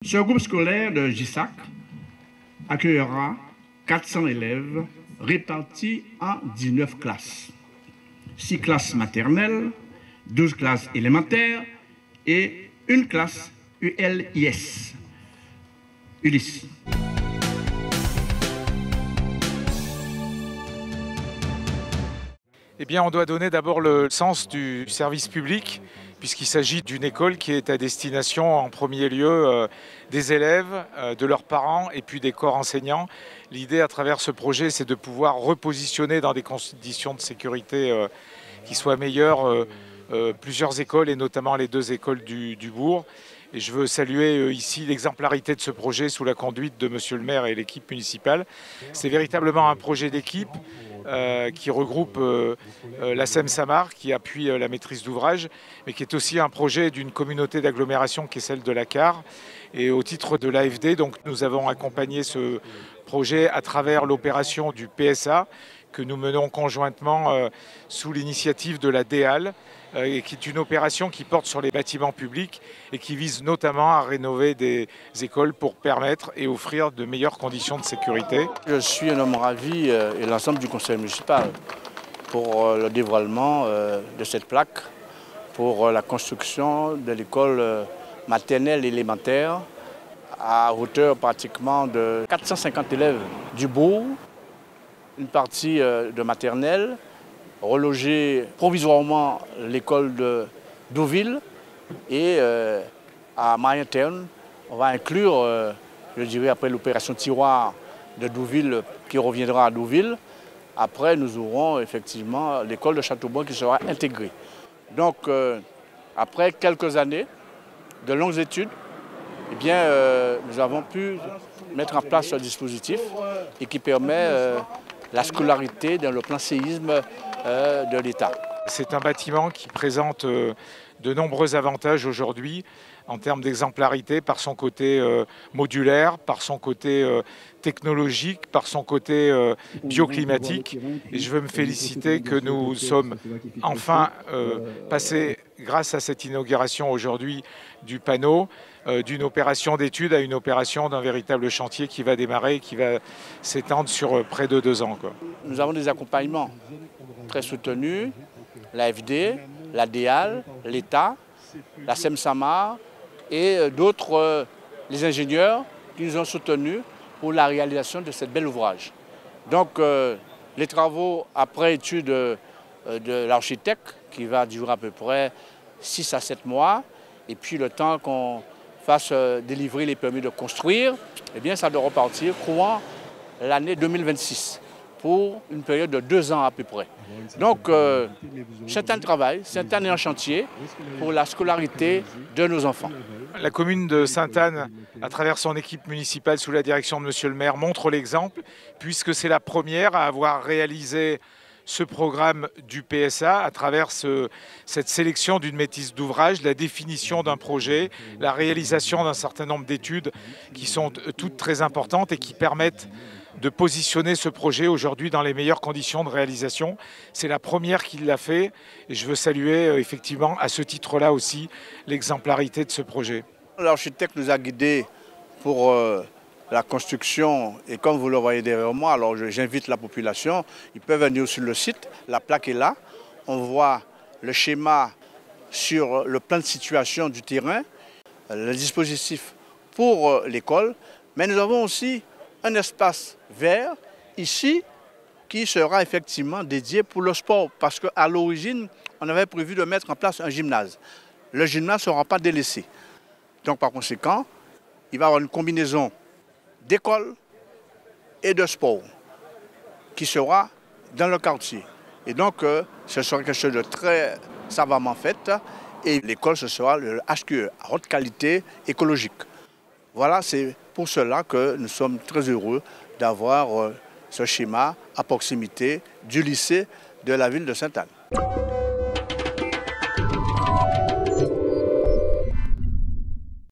Ce groupe scolaire de GISAC accueillera 400 élèves répartis en 19 classes. 6 classes maternelles, 12 classes élémentaires et une classe ULIS. Ulysse. Eh bien, on doit donner d'abord le sens du service public, puisqu'il s'agit d'une école qui est à destination en premier lieu des élèves, de leurs parents et puis des corps enseignants. L'idée à travers ce projet, c'est de pouvoir repositionner dans des conditions de sécurité qui soient meilleures plusieurs écoles et notamment les 2 écoles du bourg. Et je veux saluer ici l'exemplarité de ce projet sous la conduite de Monsieur le maire et l'équipe municipale. C'est véritablement un projet d'équipe qui regroupe la SEM-Samar, qui appuie la maîtrise d'ouvrage, mais qui est aussi un projet d'une communauté d'agglomération qui est celle de la CAR. Et au titre de l'AFD, donc, nous avons accompagné ce projet à travers l'opération du PSA que nous menons conjointement sous l'initiative de la DEAL, et qui est une opération qui porte sur les bâtiments publics et qui vise notamment à rénover des écoles pour permettre et offrir de meilleures conditions de sécurité. Je suis un homme ravi et l'ensemble du conseil municipal pour le dévoilement de cette plaque, pour la construction de l'école maternelle élémentaire à hauteur pratiquement de 450 élèves du bourg, une partie de maternelle, reloger provisoirement l'école de Douville et à moyen terme, on va inclure, je dirais après l'opération tiroir de Douville qui reviendra à Douville, après nous aurons effectivement l'école de Châteaubois qui sera intégrée. Donc après quelques années de longues études, eh bien, nous avons pu mettre en place ce dispositif et qui permet la scolarité dans le plan séisme de l'État. C'est un bâtiment qui présente de nombreux avantages aujourd'hui en termes d'exemplarité par son côté modulaire, par son côté technologique, par son côté bioclimatique. Et je veux me féliciter que nous sommes enfin passés, grâce à cette inauguration aujourd'hui, du panneau, d'une opération d'étude à une opération d'un véritable chantier qui va démarrer et qui va s'étendre sur près de 2 ans, quoi. Nous avons des accompagnements très soutenus, l'AFD, la DEAL, l'État, la SEM-Samar et d'autres, les ingénieurs qui nous ont soutenus pour la réalisation de cette belle ouvrage. Donc les travaux après étude de l'architecte qui va durer à peu près 6 à 7 mois et puis le temps qu'on fasse délivrer les permis de construire, eh bien ça doit repartir courant l'année 2026 pour une période de 2 ans à peu près. Donc c'est un travail, c'est un chantier pour la scolarité de nos enfants. La commune de Sainte-Anne, à travers son équipe municipale sous la direction de Monsieur le maire, montre l'exemple puisque c'est la première à avoir réalisé ce programme du PSA à travers cette sélection d'une maîtrise d'ouvrage, la définition d'un projet, la réalisation d'un certain nombre d'études qui sont toutes très importantes et qui permettent de positionner ce projet aujourd'hui dans les meilleures conditions de réalisation. C'est la première qui l'a fait et je veux saluer effectivement à ce titre-là aussi l'exemplarité de ce projet. L'architecte nous a guidés pour la construction et comme vous le voyez derrière moi, alors j'invite la population, ils peuvent venir sur le site, la plaque est là, on voit le schéma sur le plan de situation du terrain, le dispositif pour l'école, mais nous avons aussi un espace vert ici qui sera effectivement dédié pour le sport parce qu'à l'origine, on avait prévu de mettre en place un gymnase. Le gymnase ne sera pas délaissé. Donc par conséquent, il va y avoir une combinaison d'école et de sport qui sera dans le quartier. Et donc ce sera quelque chose de très savamment fait et l'école ce sera le HQE, à haute qualité écologique. Voilà, c'est pour cela que nous sommes très heureux d'avoir ce schéma à proximité du lycée de la ville de Sainte-Anne.